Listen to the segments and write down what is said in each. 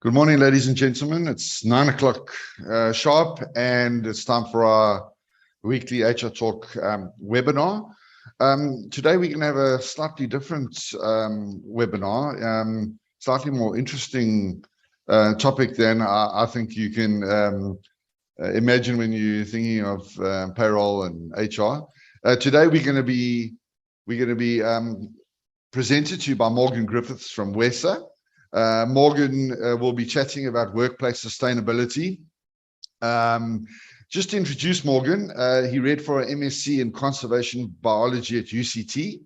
Good morning, ladies and gentlemen. It's 9 o'clock sharp, and it's time for our weekly HR Talk webinar. Today we're going to have a slightly different webinar, slightly more interesting topic than I think you can imagine when you're thinking of payroll and HR. Today we're going to be presented to you by Morgan Griffiths from WESA. Morgan will be chatting about workplace sustainability. Just to introduce Morgan, he read for an MSc in conservation biology at UCT,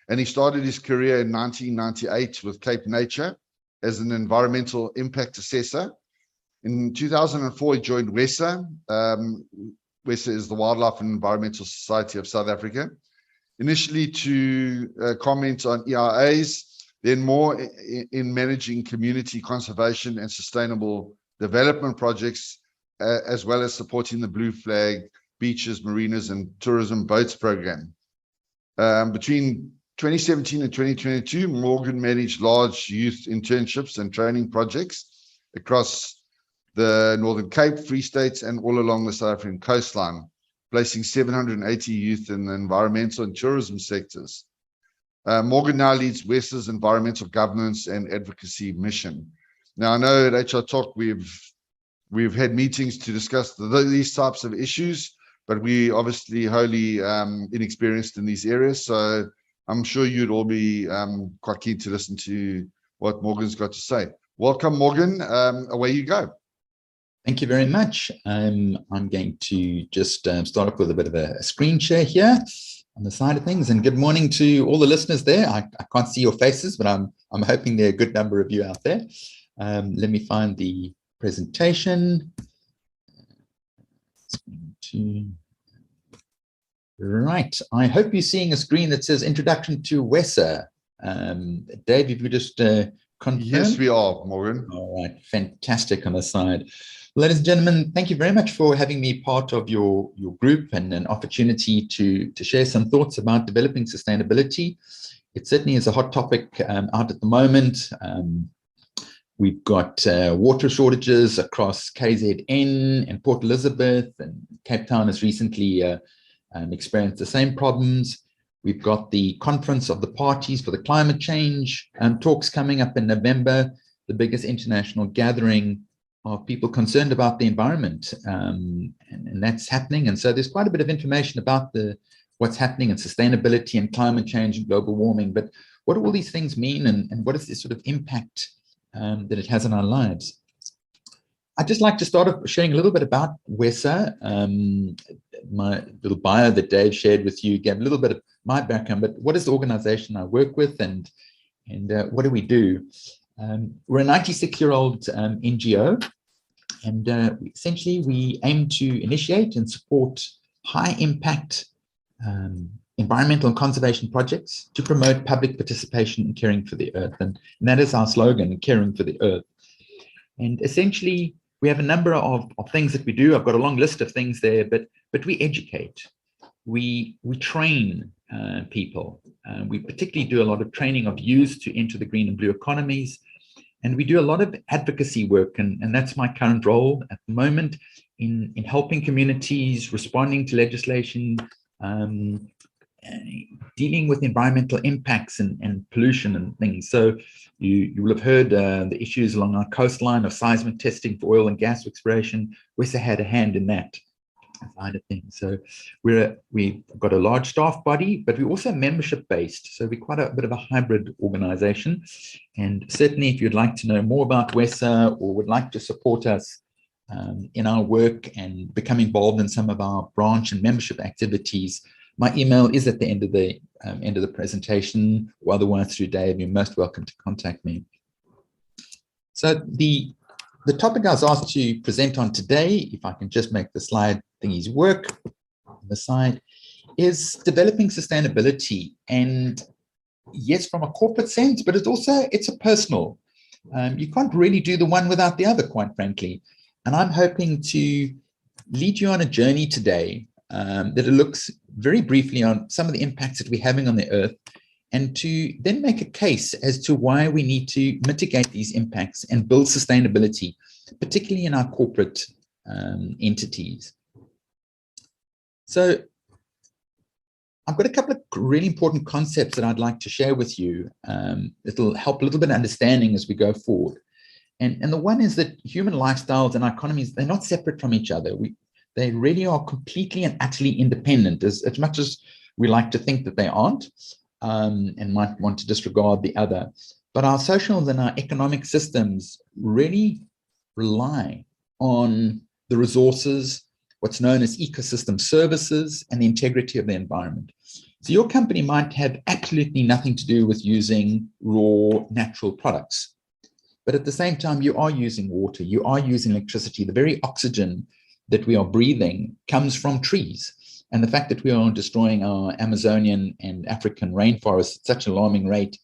and he started his career in 1998 with Cape Nature as an environmental impact assessor. In 2004, he joined WESA. WESA is the Wildlife and Environmental Society of South Africa, initially to comment on EIAs, then more in managing community conservation and sustainable development projects, as well as supporting the Blue Flag beaches, marinas, and tourism boats program. Between 2017 and 2022, Morgan managed large youth internships and training projects across the Northern Cape, Free States, and all along the South African coastline, placing 780 youth in the environmental and tourism sectors. Morgan now leads WESA's environmental governance and advocacy mission. Now, I know at HR Talk we've had meetings to discuss these types of issues, but we obviously wholly inexperienced in these areas. So I'm sure you'd all be quite keen to listen to what Morgan's got to say. Welcome, Morgan. Away you go. Thank you very much. I'm going to just start off with a bit of a screen share here on the side of things, and good morning to all the listeners there. I can't see your faces, but I'm hoping there are a good number of you out there. Let me find the presentation. Right, I hope you're seeing a screen that says Introduction to WESA. Dave, if you just confirm. Yes, we are, Morgan. All right, fantastic on the side. Ladies and gentlemen, thank you very much for having me part of your group and an opportunity to share some thoughts about developing sustainability. It certainly is a hot topic out at the moment. We've got water shortages across KZN and Port Elizabeth, and Cape Town has recently experienced the same problems. We've got the Conference of the Parties for the Climate Change talks coming up in November, the biggest international gathering of people concerned about the environment, and that's happening. And so there's quite a bit of information about what's happening in sustainability and climate change and global warming. But what do all these things mean, and what is the sort of impact that it has on our lives? I'd just like to start off sharing a little bit about WESA. My little bio that Dave shared with you gave a little bit of my background, but what is the organization I work with, and what do we do? We're a 96-year-old NGO, and essentially we aim to initiate and support high-impact environmental and conservation projects to promote public participation in caring for the earth. And that is our slogan, caring for the earth. And essentially, we have a number of things that we do. I've got a long list of things there, but we educate. We train people. We particularly do a lot of training of youth to enter the green and blue economies. And we do a lot of advocacy work, and that's my current role at the moment in helping communities, responding to legislation, dealing with environmental impacts and pollution and things. So you will have heard the issues along our coastline of seismic testing for oil and gas exploration. WESA had a hand in that side of things. So we've got a large staff body, but we're also membership based. So we're quite a bit of a hybrid organization. And certainly if you'd like to know more about WESA or would like to support us in our work and become involved in some of our branch and membership activities, my email is at the end of the presentation, or otherwise through Dave. You're most welcome to contact me. So the topic I was asked to present on today, if I can just make the slide thingies work on the side, is developing sustainability. And yes, from a corporate sense, but it's a personal. You can't really do the one without the other, quite frankly. And I'm hoping to lead you on a journey today that it looks very briefly on some of the impacts that we're having on the earth, and to then make a case as to why we need to mitigate these impacts and build sustainability, particularly in our corporate entities. So I've got a couple of really important concepts that I'd like to share with you. It'll help a little bit of understanding as we go forward. And the one is that human lifestyles and our economies, they're not separate from each other. They really are completely and utterly independent, as much as we like to think that they aren't, and might want to disregard the other. But our social and our economic systems really rely on the resources, what's known as ecosystem services, and the integrity of the environment. So your company might have absolutely nothing to do with using raw natural products. But at the same time, you are using water, you are using electricity. The very oxygen that we are breathing comes from trees. And the fact that we are destroying our Amazonian and African rainforests at such an alarming rate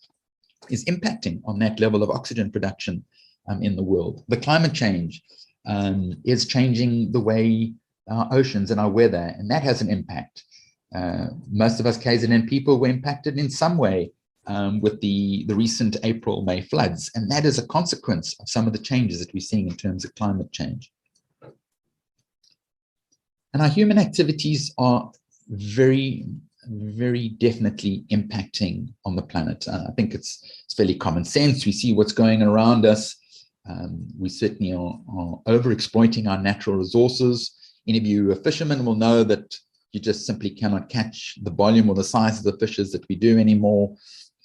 is impacting on that level of oxygen production in the world. The climate change is changing the way our oceans and our weather, and that has an impact. Most of us KZN people were impacted in some way with the recent April-May floods, and that is a consequence of some of the changes that we're seeing in terms of climate change. And our human activities are very, very definitely impacting on the planet. I think it's fairly common sense. We see what's going around us. We certainly are over-exploiting our natural resources. Any of you fishermen will know that you just simply cannot catch the volume or the size of the fishes that we do anymore.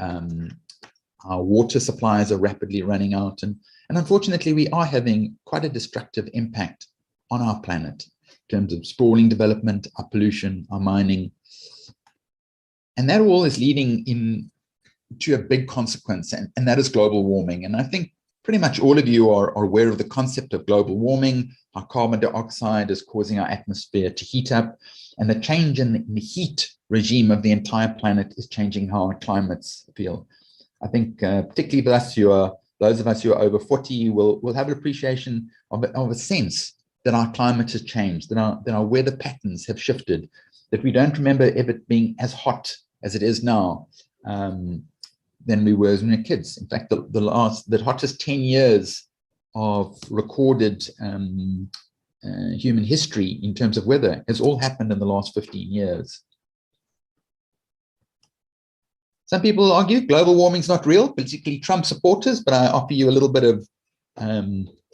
Our water supplies are rapidly running out. And unfortunately, we are having quite a destructive impact on our planet in terms of sprawling development, our pollution, our mining. And that all is leading to a big consequence, and that is global warming. And I think pretty much all of you are aware of the concept of global warming, how carbon dioxide is causing our atmosphere to heat up, and the change in the heat regime of the entire planet is changing how our climates feel. I think particularly those of us who are over 40 will have an appreciation of a sense that our climate has changed, that our weather patterns have shifted, that we don't remember ever being as hot as it is now than we were when we were kids. In fact, the hottest 10 years of recorded human history in terms of weather has all happened in the last 15 years. Some people argue global warming is not real, particularly Trump supporters, but I offer you a little bit of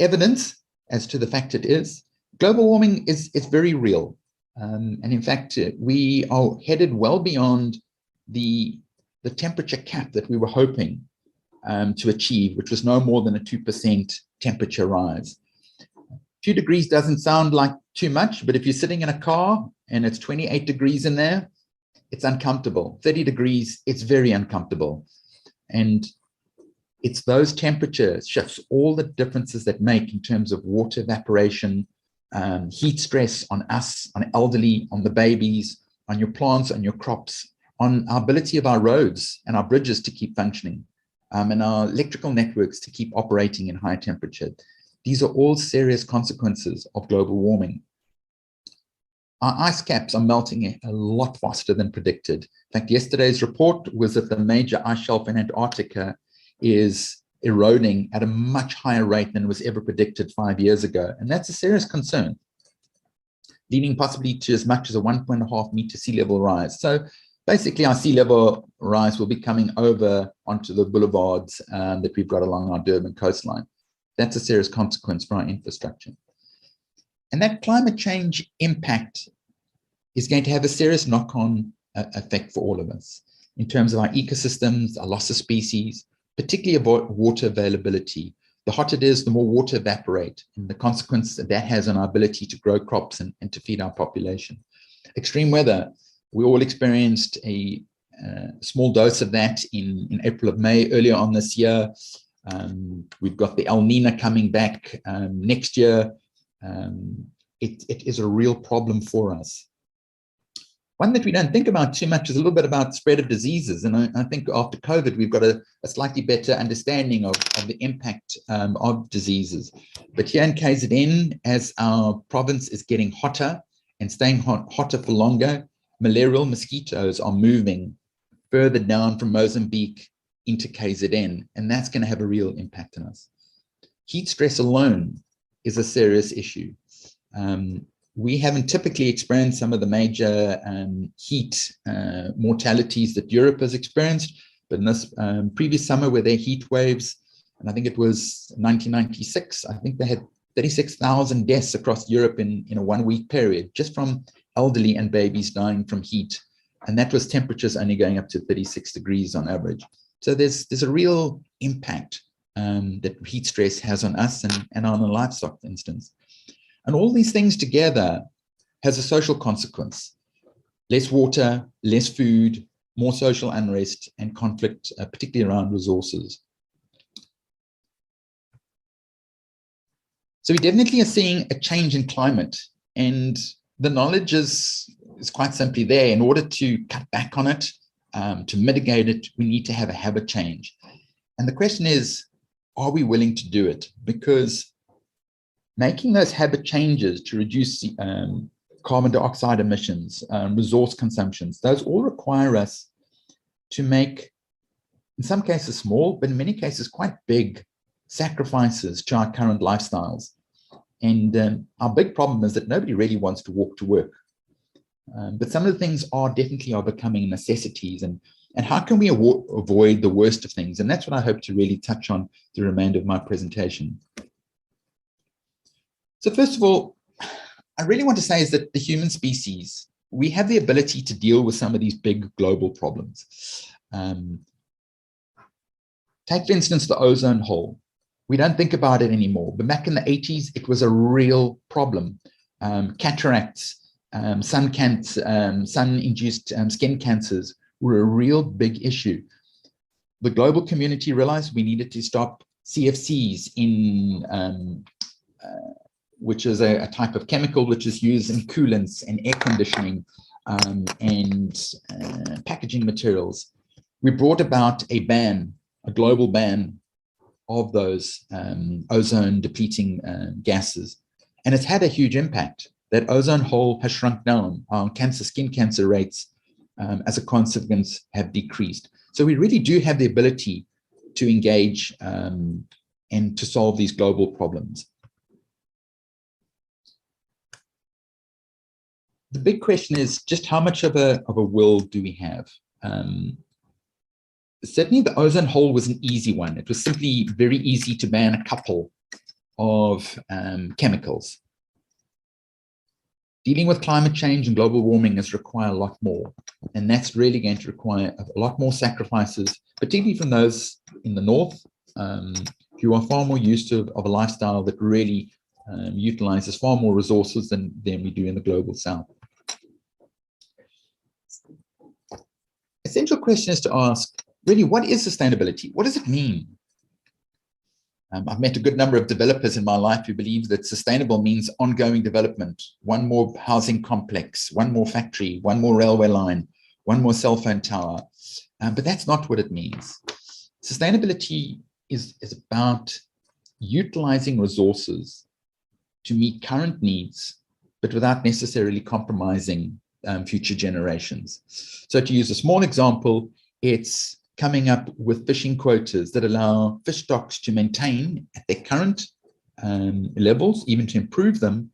evidence as to the fact it is. Global warming is very real. And in fact, we are headed well beyond the temperature cap that we were hoping to achieve, which was no more than a 2% temperature rise. 2 degrees doesn't sound like too much, but if you're sitting in a car and it's 28 degrees in there, it's uncomfortable. 30 degrees, it's very uncomfortable. And it's those temperature shifts, all the differences that make in terms of water evaporation, heat stress on us, on elderly, on the babies, on your plants, on your crops, on our ability of our roads and our bridges to keep functioning, and our electrical networks to keep operating in high temperature. These are all serious consequences of global warming. Our ice caps are melting a lot faster than predicted. In fact, yesterday's report was that the major ice shelf in Antarctica is eroding at a much higher rate than was ever predicted 5 years ago. And that's a serious concern, leading possibly to as much as a 1.5 meter sea level rise. So basically our sea level rise will be coming over onto the boulevards that we've got along our Durban coastline. That's a serious consequence for our infrastructure. And that climate change impact is going to have a serious knock-on effect for all of us in terms of our ecosystems, our loss of species, particularly about water availability. The hotter it is, the more water evaporate, and the consequence that has on our ability to grow crops and to feed our population. Extreme weather, we all experienced a small dose of that in April of May earlier on this year. We've got the El Nino coming back next year. It is a real problem for us. One that we don't think about too much is a little bit about spread of diseases. And I think after COVID, we've got a slightly better understanding of the impact of diseases. But here in KZN, as our province is getting hotter and staying hotter for longer, malarial mosquitoes are moving further down from Mozambique into KZN, and that's going to have a real impact on us. Heat stress alone is a serious issue. We haven't typically experienced some of the major heat mortalities that Europe has experienced, but in this previous summer where there heat waves, and I think it was 1996, I think they had 36,000 deaths across Europe in a 1 week period, just from elderly and babies dying from heat. And that was temperatures only going up to 36 degrees on average. So there's a real impact that heat stress has on us and on the livestock, for instance. And all these things together has a social consequence. Less water, less food, more social unrest and conflict, particularly around resources. So we definitely are seeing a change in climate, and the knowledge is quite simply there. In order to cut back on it, to mitigate it, we need to have a habit change. And the question is, are we willing to do it? Because making those habit changes to reduce carbon dioxide emissions, resource consumptions, those all require us to make, in some cases small, but in many cases quite big sacrifices to our current lifestyles. And our big problem is that nobody really wants to walk to work. But some of the things are becoming necessities, and how can we avoid the worst of things? And that's what I hope to really touch on the remainder of my presentation. So first of all, I really want to say is that the human species, we have the ability to deal with some of these big global problems. Take, for instance, the ozone hole. We don't think about it anymore, but back in the 80s, it was a real problem. Cataracts, sun-induced skin cancers were a real big issue. The global community realized we needed to stop CFCs which is a type of chemical which is used in coolants and air conditioning and packaging materials. We brought about a global ban of those ozone depleting gases. And it's had a huge impact. That ozone hole has shrunk down. Our skin cancer rates as a consequence have decreased. So we really do have the ability to engage and to solve these global problems. The big question is just how much of a will do we have? Certainly the ozone hole was an easy one. It was simply very easy to ban a couple of chemicals. Dealing with climate change and global warming is require a lot more. And that's really going to require a lot more sacrifices, particularly from those in the north who are far more used to a lifestyle that really utilizes far more resources than we do in the global south. Essential question is to ask, really, what is sustainability? What does it mean? I've met a good number of developers in my life who believe that sustainable means ongoing development, one more housing complex, one more factory, one more railway line, one more cell phone tower. But that's not what it means. Sustainability is about utilizing resources to meet current needs, but without necessarily compromising future generations. So to use a small example, it's coming up with fishing quotas that allow fish stocks to maintain at their current levels, even to improve them,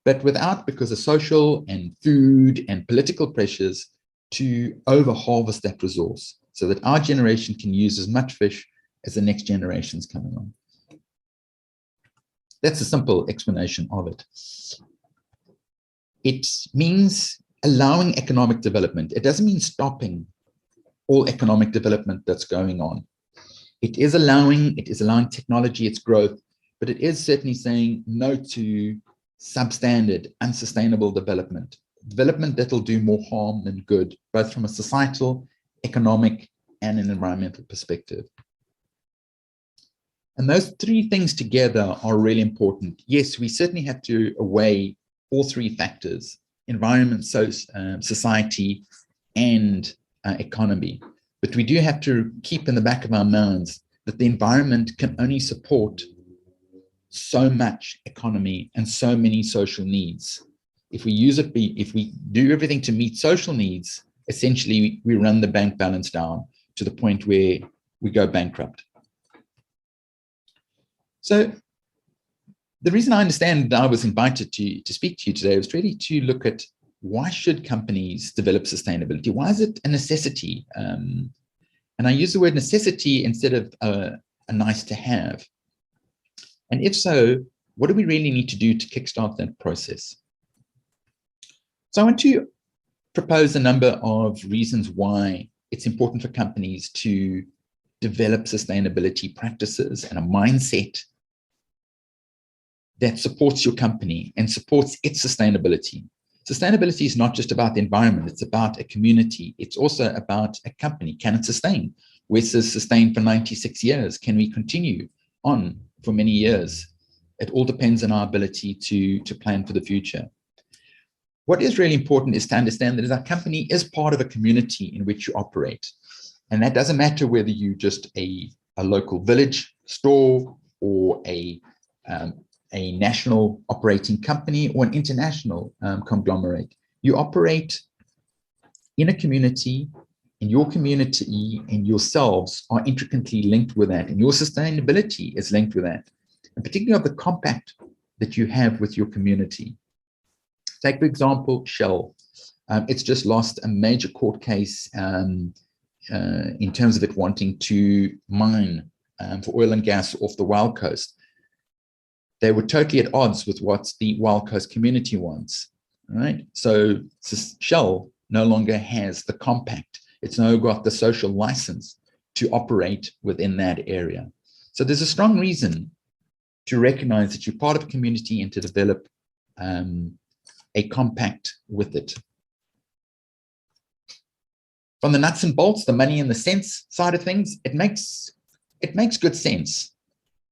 but without, because of social and food and political pressures, to over-harvest that resource so that our generation can use as much fish as the next generation's coming on. That's a simple explanation of it. It means allowing economic development. It doesn't mean stopping all economic development that's going on. It is allowing technology its growth, but it is certainly saying no to substandard, unsustainable development that'll do more harm than good, both from a societal, economic, and an environmental perspective. And those three things together are really important. Yes, we certainly have to weigh all three factors: environment, society, and economy. But we do have to keep in the back of our minds that the environment can only support so much economy and so many social needs. If we do everything to meet social needs, essentially we run the bank balance down to the point where we go bankrupt. So the reason I understand that I was invited to speak to you today was really to look at why should companies develop sustainability? Why is it a necessity? And I use the word necessity instead of a nice to have. And if so, what do we really need to do to kickstart that process? So I want to propose a number of reasons why it's important for companies to develop sustainability practices and a mindset that supports your company and supports its sustainability. Sustainability is not just about the environment, it's about a community. It's also about a company. Can it sustain? Wes has sustained for 96 years. Can we continue on for many years? It all depends on our ability to plan for the future. What is really important is to understand that our company is part of a community in which you operate. And that doesn't matter whether you're just a local village store or a national operating company or an international conglomerate. You operate in a community, and your community and yourselves are intricately linked with that, and your sustainability is linked with that, and particularly of the compact that you have with your community. Take, for example, Shell. It's just lost a major court case in terms of it wanting to mine for oil and gas off the Wild Coast. They were totally at odds with what the Wild Coast community wants, right? So Shell no longer has the compact. It's no longer got the social license to operate within that area. So there's a strong reason to recognize that you're part of a community and to develop a compact with it. From the nuts and bolts, the money and the sense side of things, it makes good sense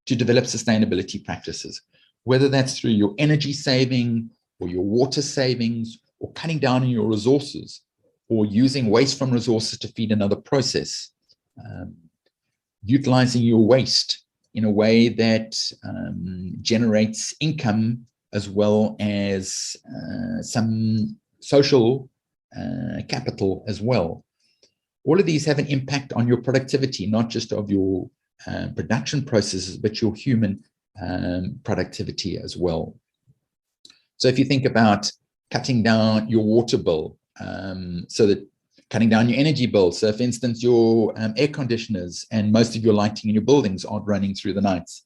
to develop sustainability practices, whether that's through your energy saving or your water savings or cutting down on your resources or using waste from resources to feed another process, utilizing your waste in a way that generates income as well as some social capital as well. All of these have an impact on your productivity, not just of your production processes, but your human productivity as well. So if you think about cutting down your water bill, so that cutting down your energy bill. So for instance, your air conditioners and most of your lighting in your buildings aren't running through the nights.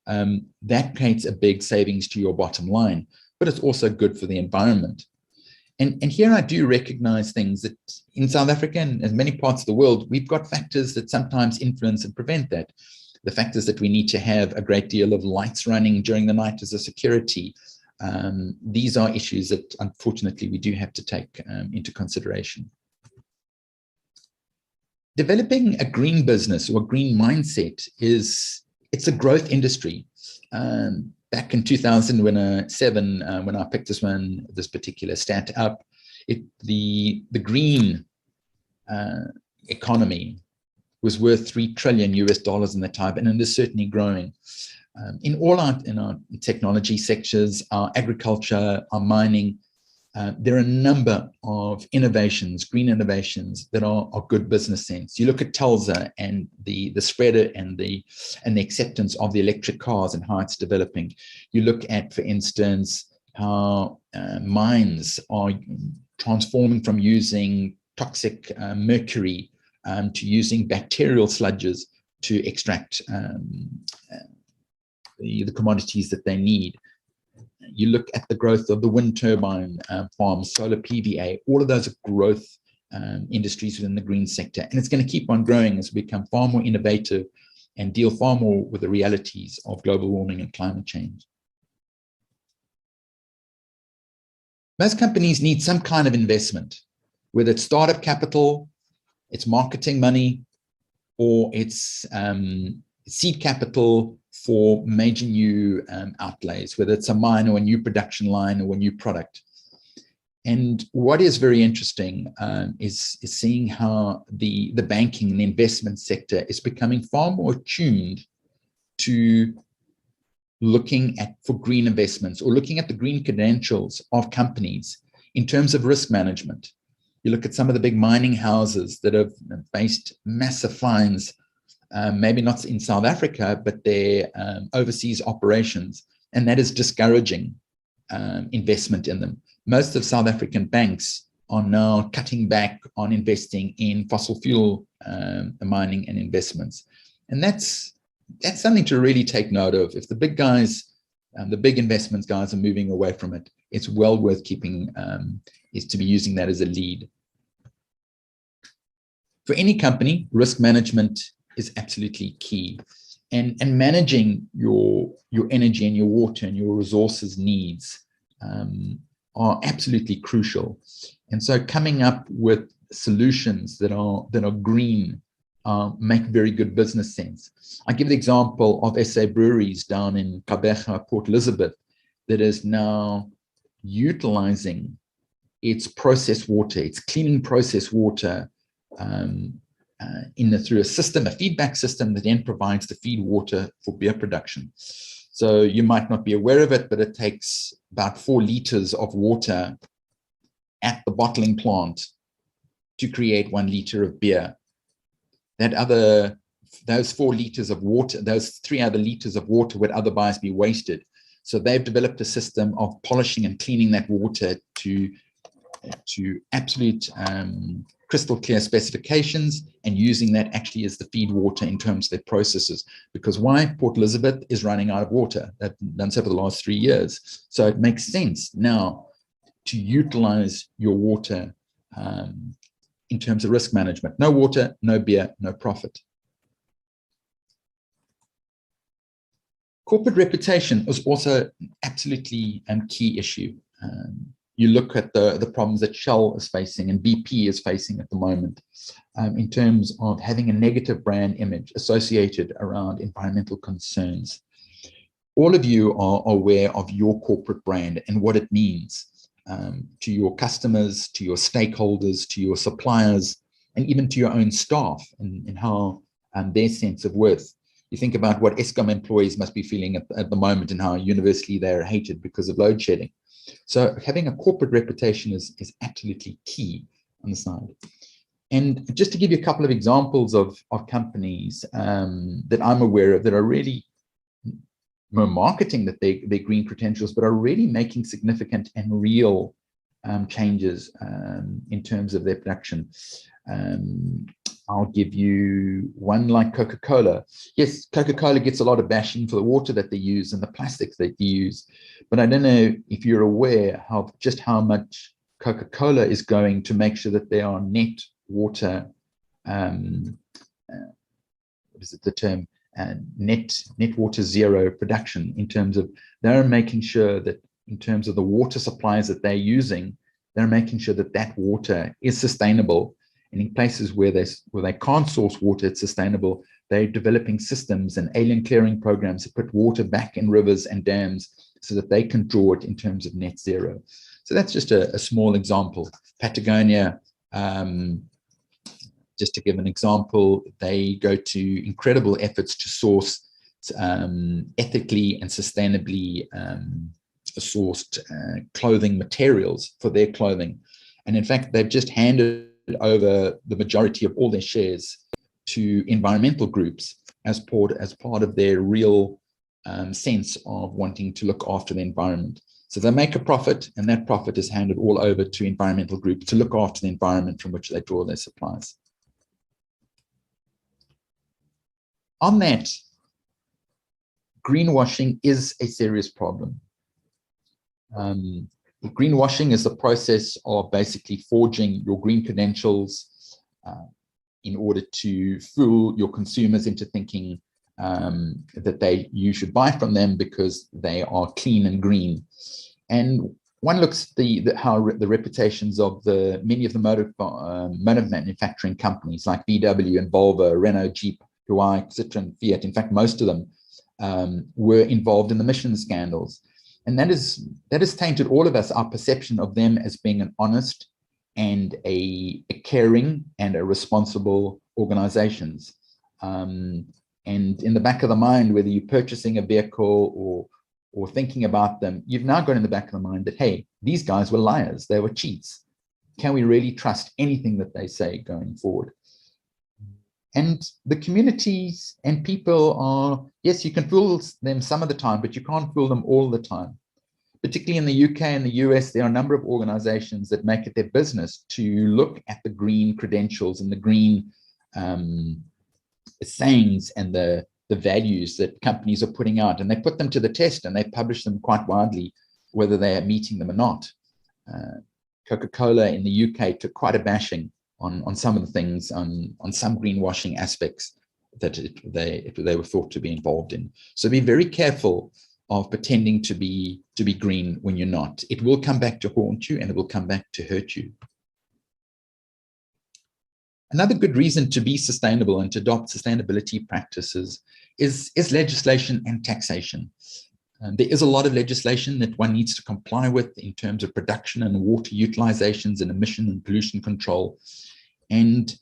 That creates a big savings to your bottom line, but it's also good for the environment. And here I do recognize things that in South Africa and in many parts of the world, we've got factors that sometimes influence and prevent that. The fact is that we need to have a great deal of lights running during the night as a security. These are issues that unfortunately we do have to take into consideration. Developing a green business or a green mindset it's a growth industry. Back in 2007, when I picked this particular stat up, the green economy was worth $3 trillion in the time, and it is certainly growing. In our technology sectors, our agriculture, our mining, there are a number of innovations, green innovations that are good business sense. You look at Tulsa and the spreader and the acceptance of the electric cars and how it's developing. You look at, for instance, how mines are transforming from using toxic mercury to using bacterial sludges to extract the commodities that they need. You look at the growth of the wind turbine farms, solar PVA, all of those are growth industries within the green sector. And it's going to keep on growing as we become far more innovative and deal far more with the realities of global warming and climate change. Most companies need some kind of investment, whether it's startup capital, it's marketing money, or it's seed capital for major new outlays, whether it's a mine or a new production line or a new product. And what is very interesting is seeing how the banking and the investment sector is becoming far more attuned to looking for green investments or looking at the green credentials of companies in terms of risk management. You look at some of the big mining houses that have faced massive fines, maybe not in South Africa, but their overseas operations, and that is discouraging investment in them. Most of South African banks are now cutting back on investing in fossil fuel mining and investments. And that's something to really take note of. If the big guys, the big investments guys are moving away from it, it's well worth keeping, is to be using that as a lead. For any company, risk management is absolutely key. And managing your energy and your water and your resources needs are absolutely crucial. And so coming up with solutions that are green make very good business sense. I give the example of SA Breweries down in Gqeberha, Port Elizabeth, that is now utilizing its processed water, its cleaning processed water through a system, a feedback system that then provides the feed water for beer production. So you might not be aware of it, but it takes about 4 liters of water at the bottling plant to create 1 liter of beer. Those 4 liters of water, those 3 other liters of water would otherwise be wasted. So they've developed a system of polishing and cleaning that water to absolute crystal clear specifications, and using that actually as the feed water in terms of their processes. Because why? Port Elizabeth is running out of water. They've done so for the last 3 years. So it makes sense now to utilize your water in terms of risk management. No water, no beer, no profit. Corporate reputation is also an absolutely key issue. You look at the problems that Shell is facing and BP is facing at the moment in terms of having a negative brand image associated around environmental concerns. All of you are aware of your corporate brand and what it means to your customers, to your stakeholders, to your suppliers, and even to your own staff, and how their sense of worth. You think about what Eskom employees must be feeling at the moment, and how universally they're hated because of load shedding. So having a corporate reputation is absolutely key on the side. And just to give you a couple of examples of companies that I'm aware of that are really marketing that they're green credentials, but are really making significant and real changes in terms of their production. I'll give you one like Coca-Cola. Yes, Coca-Cola gets a lot of bashing for the water that they use and the plastics that they use, but I don't know if you're aware of just how much Coca-Cola is going to make sure that they are net water, what is it, the term, net water zero production, in terms of they're making sure that in terms of the water supplies that they're using, they're making sure that that water is sustainable. And in places where they can't source water, it's sustainable. They're developing systems and alien clearing programs to put water back in rivers and dams so that they can draw it in terms of net zero. So that's just a small example. Patagonia, just to give an example, they go to incredible efforts to source ethically and sustainably sourced clothing materials for their clothing. And in fact, they've just handed over the majority of all their shares to environmental groups as part of their real sense of wanting to look after the environment. So they make a profit, and that profit is handed all over to environmental groups to look after the environment from which they draw their supplies. On that, greenwashing is a serious problem. Greenwashing is the process of basically forging your green credentials in order to fool your consumers into thinking that you should buy from them because they are clean and green. And one looks at how the reputations of many of the motor manufacturing companies like VW and Volvo, Renault, Jeep, Huawei, Citroen, Fiat. In fact, most of them were involved in the emission scandals. And that has tainted all of us, our perception of them as being an honest and a caring and a responsible organizations. And in the back of the mind, whether you're purchasing a vehicle or thinking about them, you've now got in the back of the mind that, hey, these guys were liars, they were cheats. can we really trust anything that they say going forward? And the communities and people are, yes, you can fool them some of the time, but you can't fool them all the time. Particularly in the UK and the US, there are a number of organizations that make it their business to look at the green credentials and the green sayings and the values that companies are putting out, and they put them to the test and they publish them quite widely, whether they are meeting them or not. Coca-Cola in the UK took quite a bashing on some of the things, on some greenwashing aspects that they were thought to be involved in. So be very careful of pretending to be green when you're not. It will come back to haunt you, and it will come back to hurt you. Another good reason to be sustainable and to adopt sustainability practices is legislation and taxation. There is a lot of legislation that one needs to comply with in terms of production and water utilizations and emission and pollution control. And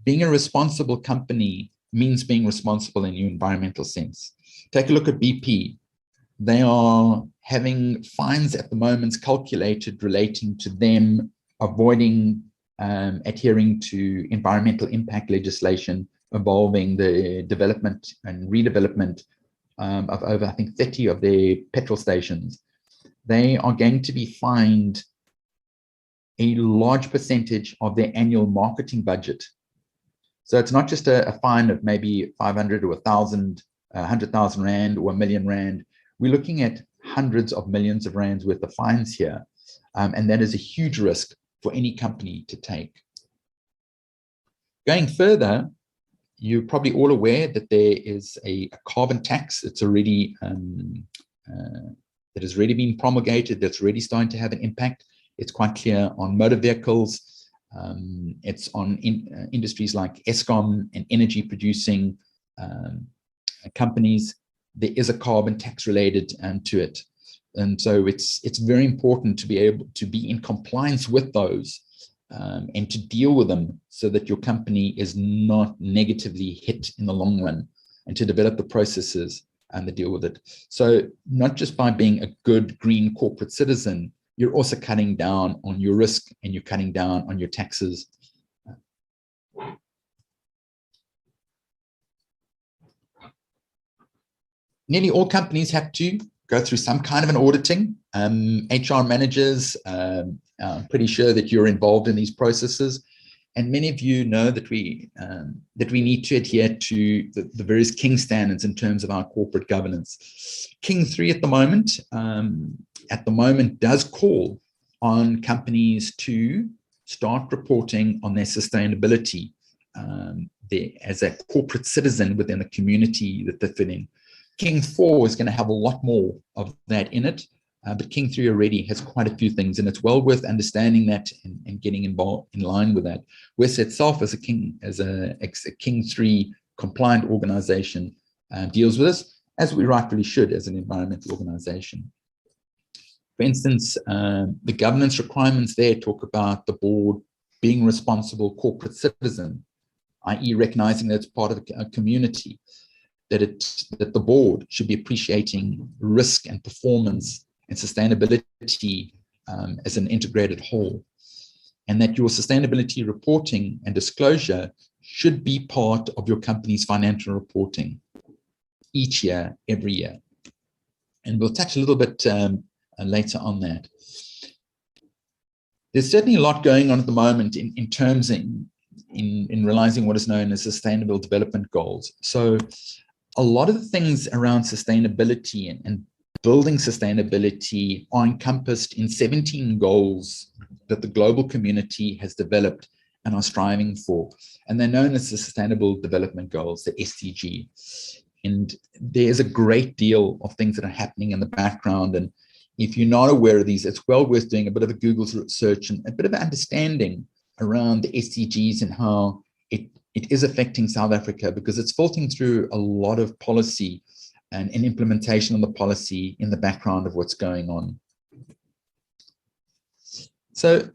being a responsible company means being responsible in your environmental sense. Take a look at BP. They are having fines at the moment calculated relating to them avoiding adhering to environmental impact legislation involving the development and redevelopment of over, I think, 30 of their petrol stations. They are going to be fined a large percentage of their annual marketing budget. So it's not just a fine of maybe 500 or 1,000, 100,000 Rand or 1 million Rand. We're looking at hundreds of millions of Rands worth of fines here. And that is a huge risk for any company to take. Going further, you're probably all aware that there is a carbon tax that's already that has already been promulgated, that's already starting to have an impact. It's quite clear on motor vehicles. It's on industries like Eskom and energy producing companies. There is a carbon tax related to it. And so it's very important to be able to be in compliance with those and to deal with them so that your company is not negatively hit in the long run, and to develop the processes and to deal with it. So not just by being a good green corporate citizen, you're also cutting down on your risk and you're cutting down on your taxes. Nearly all companies have to go through some kind of an auditing. HR managers, I'm pretty sure that you're involved in these processes. And many of you know that we need to adhere to the various King standards in terms of our corporate governance. King 3 at the moment does call on companies to start reporting on their sustainability as a corporate citizen within the community that they fit in. King 4 is going to have a lot more of that in it, but King 3 already has quite a few things, and it's well worth understanding that and getting involved in line with that. WES itself as a King 3 compliant organization deals with this, as we rightfully should as an environmental organization. For instance, the governance requirements there talk about the board being a responsible corporate citizen, i.e. recognizing that it's part of a community, that the board should be appreciating risk and performance and sustainability as an integrated whole, and that your sustainability reporting and disclosure should be part of your company's financial reporting each year, every year. And we'll touch a little bit later on that. There's certainly a lot going on at the moment in terms in realizing what is known as sustainable development goals. So a lot of the things around sustainability and building sustainability are encompassed in 17 goals that the global community has developed and are striving for. And they're known as the Sustainable Development Goals, the SDG. And there's a great deal of things that are happening in the background. And if you're not aware of these, it's well worth doing a bit of a Google search and a bit of understanding around the SDGs and how it is affecting South Africa, because it's filtering through a lot of policy and implementation of the policy in the background of what's going on. So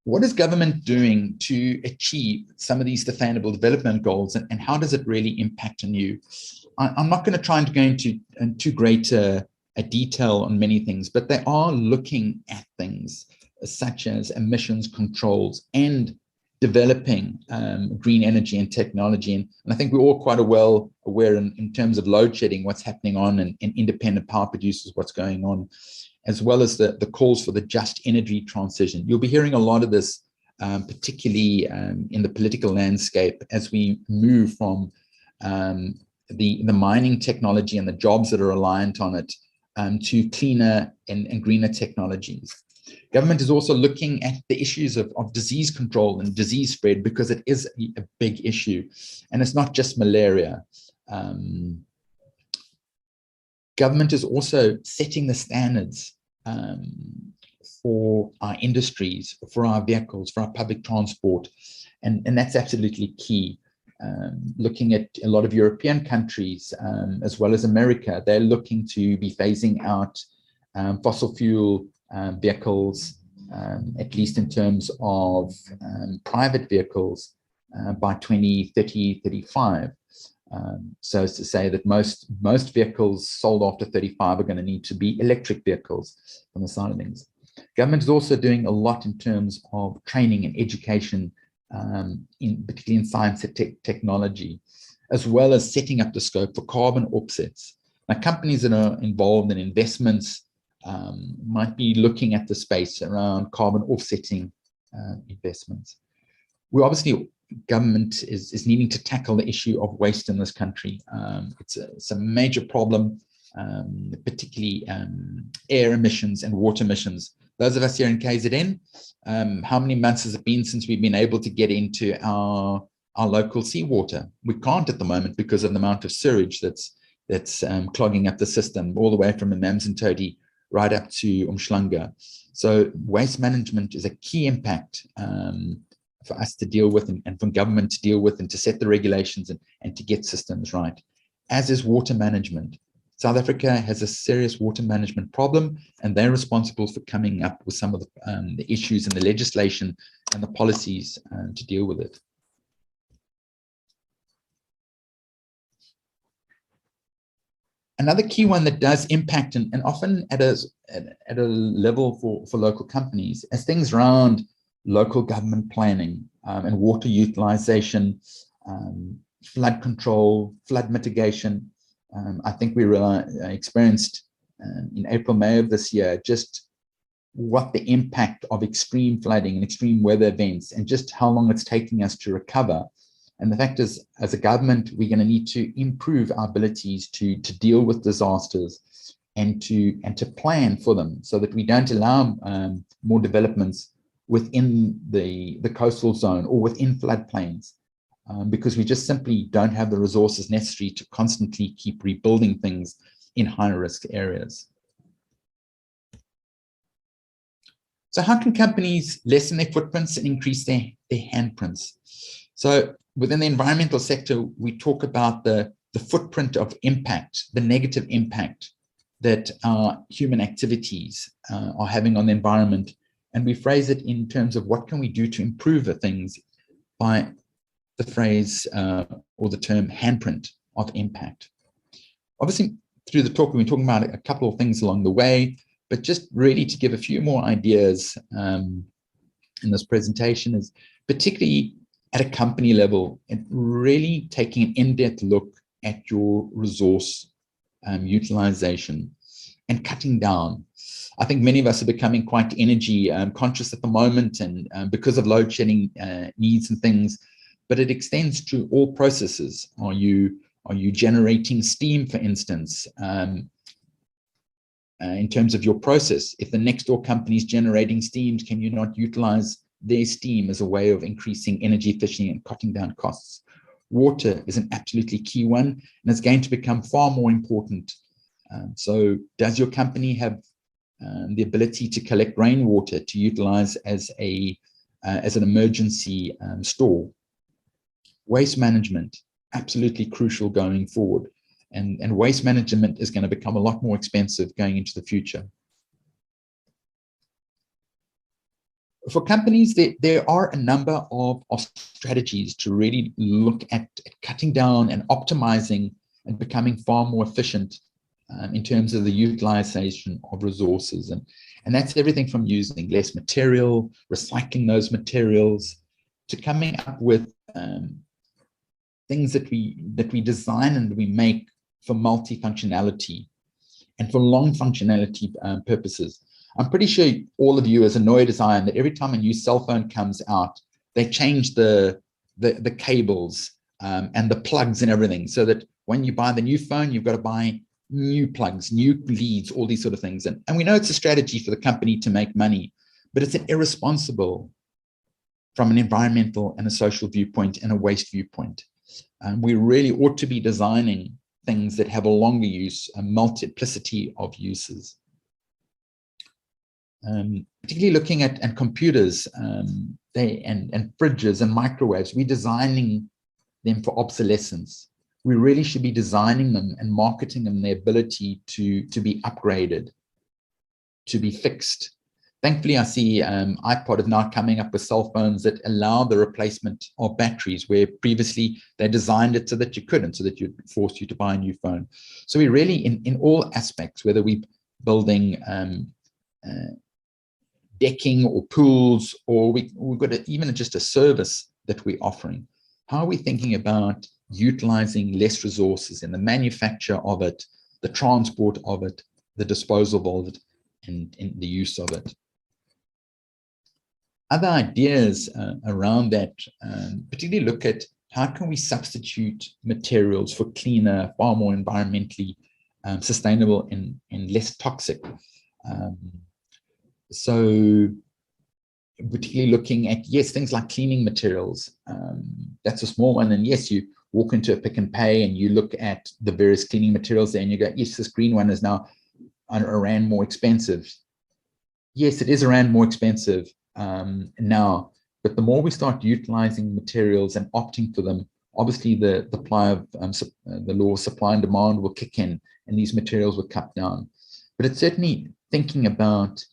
what is government doing to achieve some of these sustainable development goals, and how does it really impact on you? I'm not going to try and go into great a detail on many things, but they are looking at things such as emissions controls and developing green energy and technology. And I think we're all quite well aware in terms of load shedding, what's happening on and independent power producers, what's going on, as well as the calls for the just energy transition. You'll be hearing a lot of this, particularly in the political landscape, as we move from the mining technology and the jobs that are reliant on it to cleaner and greener technologies. Government is also looking at the issues of disease control and disease spread, because it is a big issue. And it's not just malaria. Government is also setting the standards for our industries, for our vehicles, for our public transport. And that's absolutely key. Looking at a lot of European countries, as well as America, they're looking to be phasing out fossil fuel vehicles, at least in terms of private vehicles, by 2030, 35. So as to say that most vehicles sold after 35 are going to need to be electric vehicles on the side of things. Government is also doing a lot in terms of training and education, particularly in science and technology, as well as setting up the scope for carbon offsets. Now, companies that are involved in investments might be looking at the space around carbon offsetting investments. We obviously, government is needing to tackle the issue of waste in this country. It's a major problem, particularly air emissions and water emissions. Those of us here in KZN, how many months has it been since we've been able to get into our local seawater? We can't at the moment because of the amount of sewage that's clogging up the system, all the way from Amanzimtoti right up to Umhlanga. So waste management is a key impact for us to deal with, and for government to deal with, and to set the regulations and to get systems right, as is water management. South Africa has a serious water management problem, and they're responsible for coming up with some of the issues and the legislation and the policies to deal with it. Another key one that does impact, and often at a level for local companies, as things around local government planning and water utilization, flood control, flood mitigation. I think we experienced in April, May of this year, just what the impact of extreme flooding and extreme weather events, and just how long it's taking us to recover. And the fact is, as a government, we're going to need to improve our abilities to deal with disasters and to plan for them, so that we don't allow more developments within the coastal zone or within floodplains. Because we just simply don't have the resources necessary to constantly keep rebuilding things in high-risk areas. So how can companies lessen their footprints and increase their handprints? So within the environmental sector, we talk about the footprint of impact, the negative impact that our human activities are having on the environment. And we phrase it in terms of what can we do to improve the things by the phrase or the term handprint of impact. Obviously, through the talk, we've been talking about a couple of things along the way, but just really to give a few more ideas in this presentation is particularly at a company level, and really taking an in-depth look at your resource utilization and cutting down. I think many of us are becoming quite energy conscious at the moment, and because of load shedding needs and things, but it extends to all processes. Are you generating steam, for instance, in terms of your process? If the next door company is generating steams, can you not utilize their steam as a way of increasing energy efficiency and cutting down costs? Water is an absolutely key one, and it's going to become far more important. So does your company have the ability to collect rainwater to utilize as an emergency store? Waste management, absolutely crucial going forward. And waste management is going to become a lot more expensive going into the future. For companies, there are a number of strategies to really look at cutting down and optimizing and becoming far more efficient in terms of the utilization of resources. And that's everything from using less material, recycling those materials, to coming up with things that we design and we make for multifunctionality and for long functionality purposes. I'm pretty sure all of you as annoyed as I am that every time a new cell phone comes out, they change the cables and the plugs and everything, so that when you buy the new phone, you've got to buy new plugs, new leads, all these sort of things. And we know it's a strategy for the company to make money, but it's an irresponsible from an environmental and a social viewpoint and a waste viewpoint. We really ought to be designing things that have a longer use, a multiplicity of uses. Particularly looking at computers and fridges and microwaves, we're designing them for obsolescence. We really should be designing them and marketing them their ability to be upgraded, to be fixed. Thankfully, I see iPod is now coming up with cell phones that allow the replacement of batteries, where previously they designed it so that you couldn't, so that you'd force you to buy a new phone. So we really, in all aspects, whether we're building decking or pools, or we've got even just a service that we're offering, how are we thinking about utilizing less resources in the manufacture of it, the transport of it, the disposal of it, and the use of it? Other ideas around that particularly look at how can we substitute materials for cleaner, far more environmentally sustainable and less toxic. So particularly looking at, yes, things like cleaning materials. That's a small one. And yes, you walk into a Pick and Pay and you look at the various cleaning materials there and you go, yes, this green one is now a rand more expensive. Yes, it is a rand more expensive now, but the more we start utilizing materials and opting for them, obviously the law of supply and demand will kick in and these materials will cut down. But it's certainly thinking about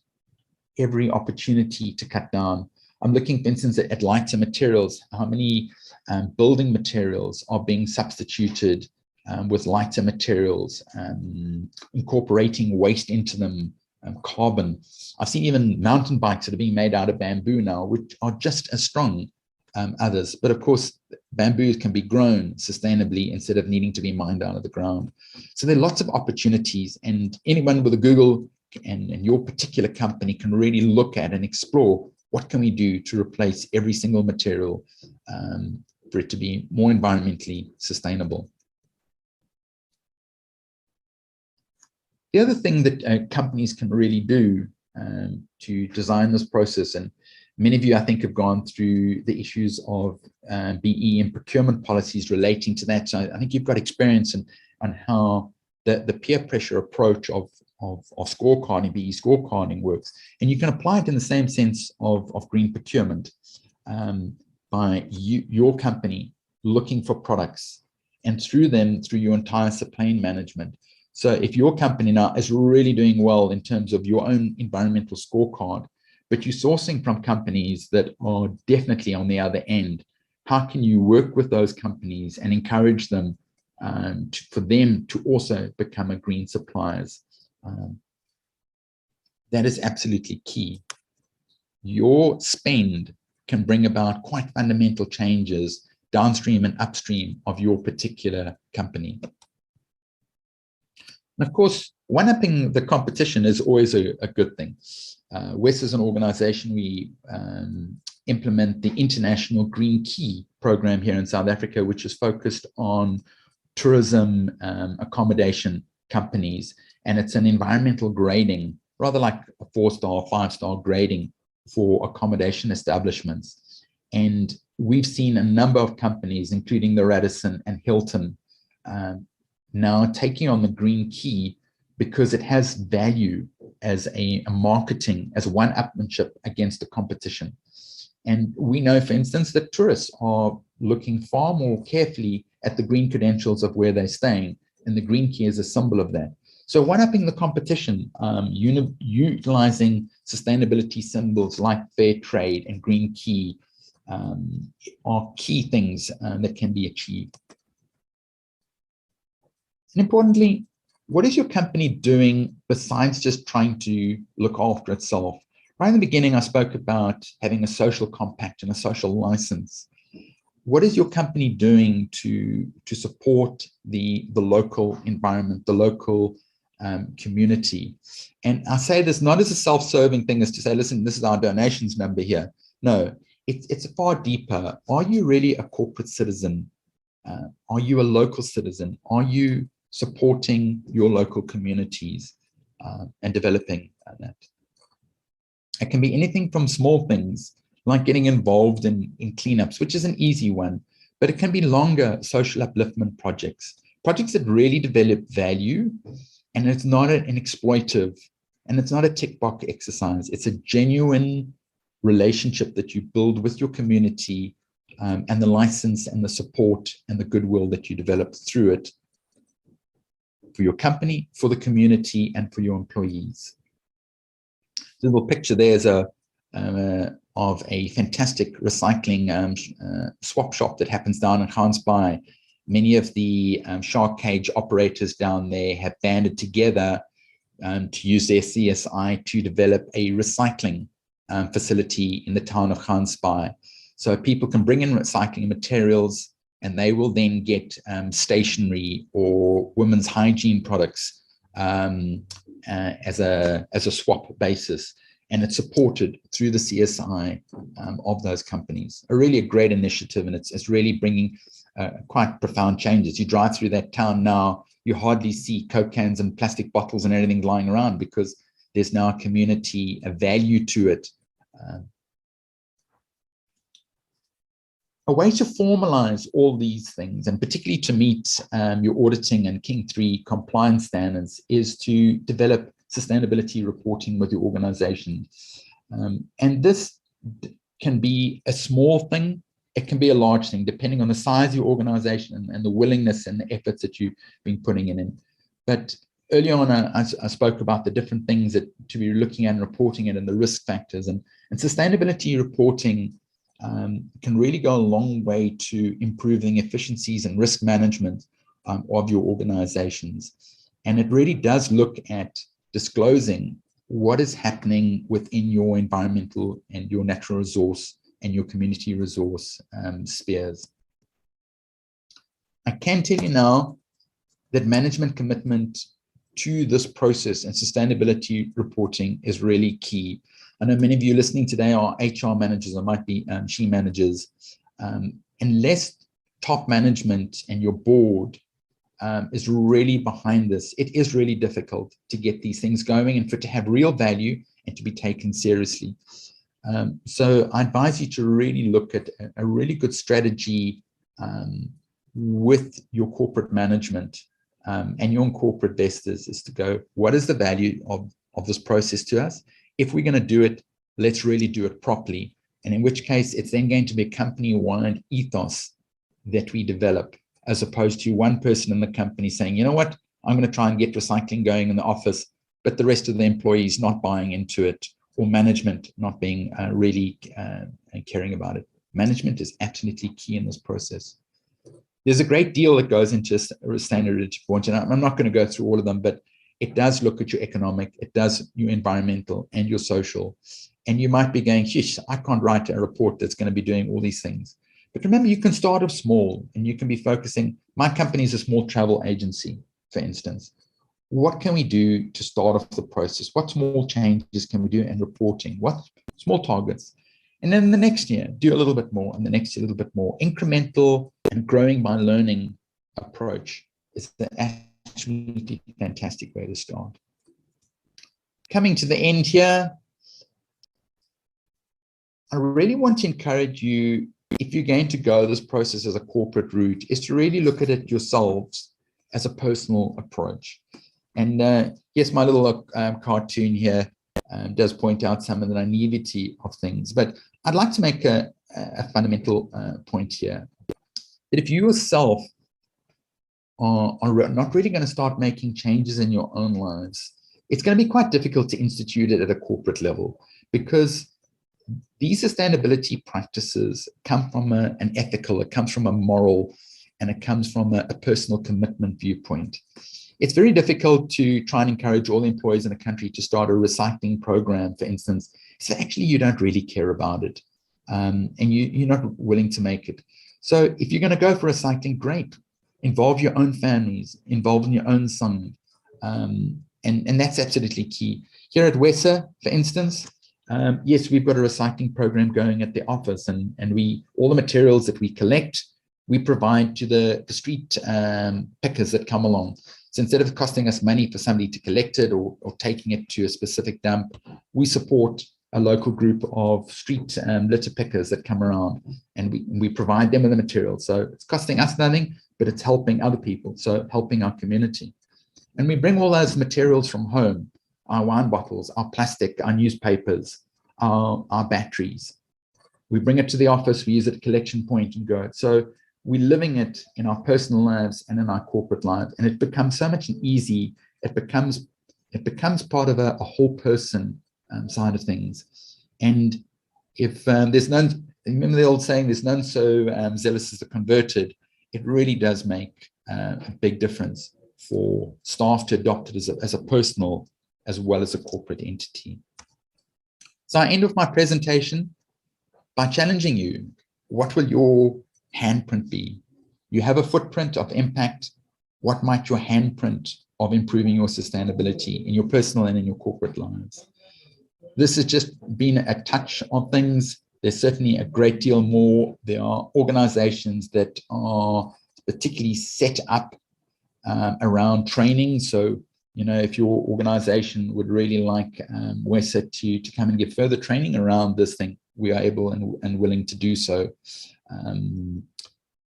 every opportunity to cut down. I'm looking, for instance, at lighter materials. How many building materials are being substituted with lighter materials, incorporating waste into them, carbon. I've seen even mountain bikes that are being made out of bamboo now, which are just as strong others. But of course, bamboo can be grown sustainably instead of needing to be mined out of the ground. So there are lots of opportunities, and anyone with a Google and your particular company can really look at and explore what can we do to replace every single material for it to be more environmentally sustainable. The other thing that companies can really do to design this process, and many of you, I think, have gone through the issues of BE and procurement policies relating to that. So I think you've got experience on how the peer pressure approach of scorecarding, BE scorecarding works. And you can apply it in the same sense of green procurement by your company looking for products and through your entire supply chain management. So if your company now is really doing well in terms of your own environmental scorecard, but you're sourcing from companies that are definitely on the other end, how can you work with those companies and encourage them for them to also become a green suppliers? That is absolutely key. Your spend can bring about quite fundamental changes downstream and upstream of your particular company. And of course, one-upping the competition is always a good thing. WES as an organization, we implement the International Green Key program here in South Africa, which is focused on tourism accommodation companies. And it's an environmental grading, rather like a 4-star, 5-star grading for accommodation establishments. And we've seen a number of companies, including the Radisson and Hilton, now taking on the Green Key because it has value as a marketing, as one-upmanship against the competition. And we know, for instance, that tourists are looking far more carefully at the green credentials of where they're staying, and the Green Key is a symbol of that. So one-upping the competition, utilizing sustainability symbols like fair trade and Green Key are key things that can be achieved. And importantly, what is your company doing besides just trying to look after itself? Right in the beginning, I spoke about having a social compact and a social license. What is your company doing to support the local environment, the local community? And I say this not as a self-serving thing, as to say, listen, this is our donations number here. No, it's far deeper. Are you really a corporate citizen? Are you a local citizen? Are you supporting your local communities and developing that? It can be anything from small things like getting involved in cleanups, which is an easy one, but it can be longer social upliftment projects that really develop value, and it's not an exploitive, and it's not a tick box exercise. It's a genuine relationship that you build with your community, and the license and the support and the goodwill that you develop through it for your company, for the community, and for your employees. The little picture there is of a fantastic recycling swap shop that happens down in Gansbaai. Many of the shark cage operators down there have banded together to use their CSI to develop a recycling facility in the town of Gansbaai. So people can bring in recycling materials, and they will then get stationery or women's hygiene products as a swap basis, and it's supported through the CSI of those companies. A great initiative, and it's really bringing quite profound changes. You drive through that town now, you hardly see Coke cans and plastic bottles and everything lying around, because there's now a community, a value to it. A way to formalize all these things, and particularly to meet your auditing and King 3 compliance standards, is to develop sustainability reporting with your organization. And this can be a small thing, it can be a large thing, depending on the size of your organization and the willingness and the efforts that you've been putting in. But early on, I spoke about the different things that to be looking at and reporting it, and the risk factors. And sustainability reporting can really go a long way to improving efficiencies and risk management of your organizations. And it really does look at disclosing what is happening within your environmental and your natural resource and your community resource spheres. I can tell you now that management commitment to this process and sustainability reporting is really key. I know many of you listening today are HR managers or might be she managers. Unless top management and your board is really behind this, it is really difficult to get these things going and for it to have real value and to be taken seriously. So I advise you to really look at a really good strategy with your corporate management and your corporate investors, is to go, what is the value of this process to us? If we're going to do it, let's really do it properly. And in which case, it's then going to be a company-wide ethos that we develop, as opposed to one person in the company saying, you know what, I'm going to try and get recycling going in the office, but the rest of the employees not buying into it, or management not being really caring about it. Management is absolutely key in this process. There's a great deal that goes into sustainability reporting, and I'm not going to go through all of them, but it does look at your economic, it does your environmental and your social. And you might be going, sheesh, I can't write a report that's going to be doing all these things. But remember, you can start off small, and you can be focusing. My company is a small travel agency, for instance. What can we do to start off the process? What small changes can we do in reporting? What small targets? And then the next year, do a little bit more, and the next year, a little bit more. Incremental and growing by learning approach is the absolutely fantastic way to start. Coming to the end here, I really want to encourage you, if you're going to go this process as a corporate route, is to really look at it yourselves as a personal approach. And yes, my little cartoon here does point out some of the naivety of things, but I'd like to make a fundamental point here, that if you yourself are not really going to start making changes in your own lives, it's going to be quite difficult to institute it at a corporate level, because these sustainability practices come from an ethical, it comes from a moral, and it comes from a personal commitment viewpoint. it's very difficult to try and encourage all employees in a country to start a recycling program, for instance, so actually you don't really care about it, and you're not willing to make it. So if you're going to go for recycling, great. Involve your own families, involve in your own son, and that's absolutely key. Here at WESA, for instance, yes, we've got a recycling program going at the office, and all the materials that we collect, we provide to the street pickers that come along. So instead of costing us money for somebody to collect it or taking it to a specific dump, we support a local group of street litter pickers that come around, and we provide them with the material. So it's costing us nothing, but it's helping other people, so helping our community. And we bring all those materials from home, our wine bottles, our plastic, our newspapers, our batteries. We bring it to the office, we use it at collection point and go. So we're living it in our personal lives and in our corporate lives, and it becomes so much easy. It becomes part of a whole person side of things. And if there's none, remember the old saying, there's none so zealous as the converted, it really does make a big difference for staff to adopt it as a personal as well as a corporate entity. So I end with my presentation by challenging you. What will your handprint be? You have a footprint of impact. What might your handprint of improving your sustainability in your personal and in your corporate lives? This has just been a touch on things. There's certainly a great deal more. There are organizations that are particularly set up around training. So, you know, if your organization would really like WESA to come and give further training around this thing, we are able and willing to do so.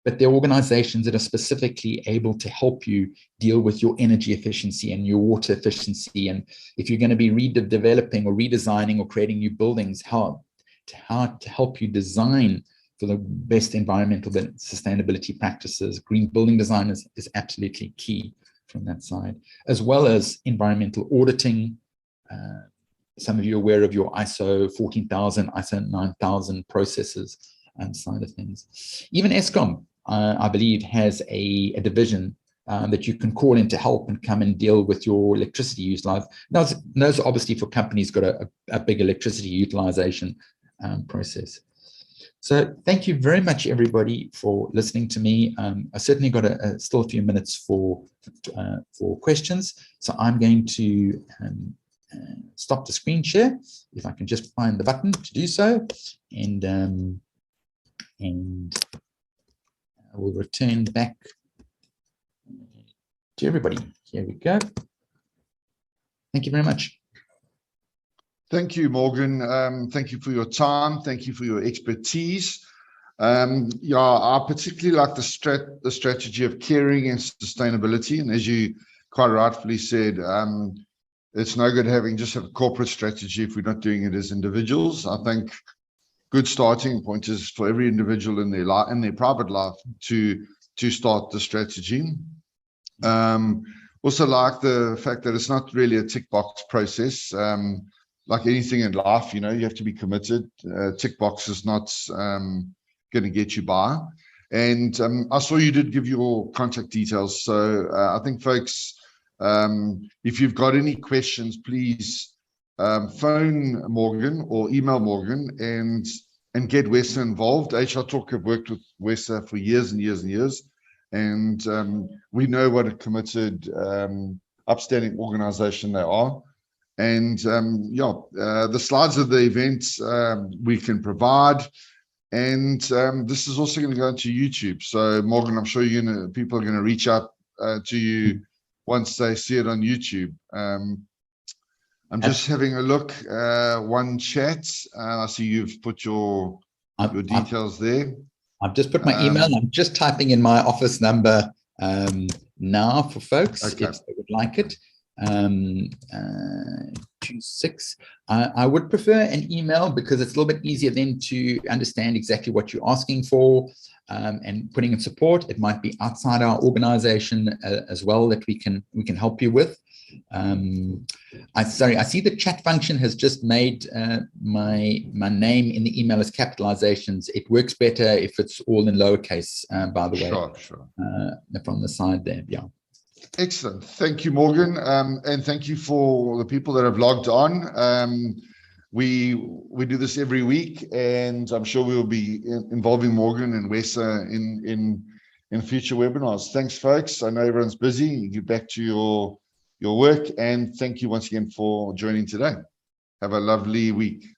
But there are organizations that are specifically able to help you deal with your energy efficiency and your water efficiency. And if you're going to be redeveloping or redesigning or creating new buildings, how to help you design for the best environmental sustainability practices. Green building design is absolutely key from that side, as well as environmental auditing. Some of you are aware of your ISO 14000, ISO 9000 processes and side of those. Even ESCOM, I believe, has a division that you can call in to help and come and deal with your electricity use life. Those obviously for companies got a big electricity utilization process. So thank you very much, everybody, for listening to me. I certainly got still a few minutes for questions. So I'm going to stop the screen share, if I can just find the button to do so, and I will return back to everybody. Here we go. Thank you very much. Thank you, Morgan. Thank you for your time. Thank you for your expertise. Yeah, I particularly like the strategy of caring and sustainability. And as you quite rightfully said, it's no good having just a corporate strategy if we're not doing it as individuals. I think good starting point is for every individual in their life, in their private life, to start the strategy. Also like the fact that it's not really a tick box process. Like anything in life, you know, you have to be committed. Tick box is not going to get you by. And I saw you did give your contact details. So I think, folks, if you've got any questions, please phone Morgan or email Morgan and get WESA involved. HR Talk have worked with WESA for years and years and years. And we know what a committed, upstanding organization they are. And the slides of the events we can provide, and this is also going to go into YouTube. So Morgan, I'm sure people are going to reach out to you once they see it on YouTube. I'm just having a look. One chat. I see you've put your details there. I've just put my email. I'm just typing in my office number now for folks if they would like it. 26. I would prefer an email because it's a little bit easier then to understand exactly what you're asking for and putting in support. It might be outside our organization as well that we can help you with. I see the chat function has just made my name in the email as capitalizations. It works better if it's all in lowercase, by the way. Sure. From the side there, yeah. Excellent. Thank you, Morgan. And thank you for the people that have logged on. We do this every week, and I'm sure we will be involving Morgan and Wesa in future webinars. Thanks, folks. I know everyone's busy. You get back to your work, and thank you once again for joining today. Have a lovely week.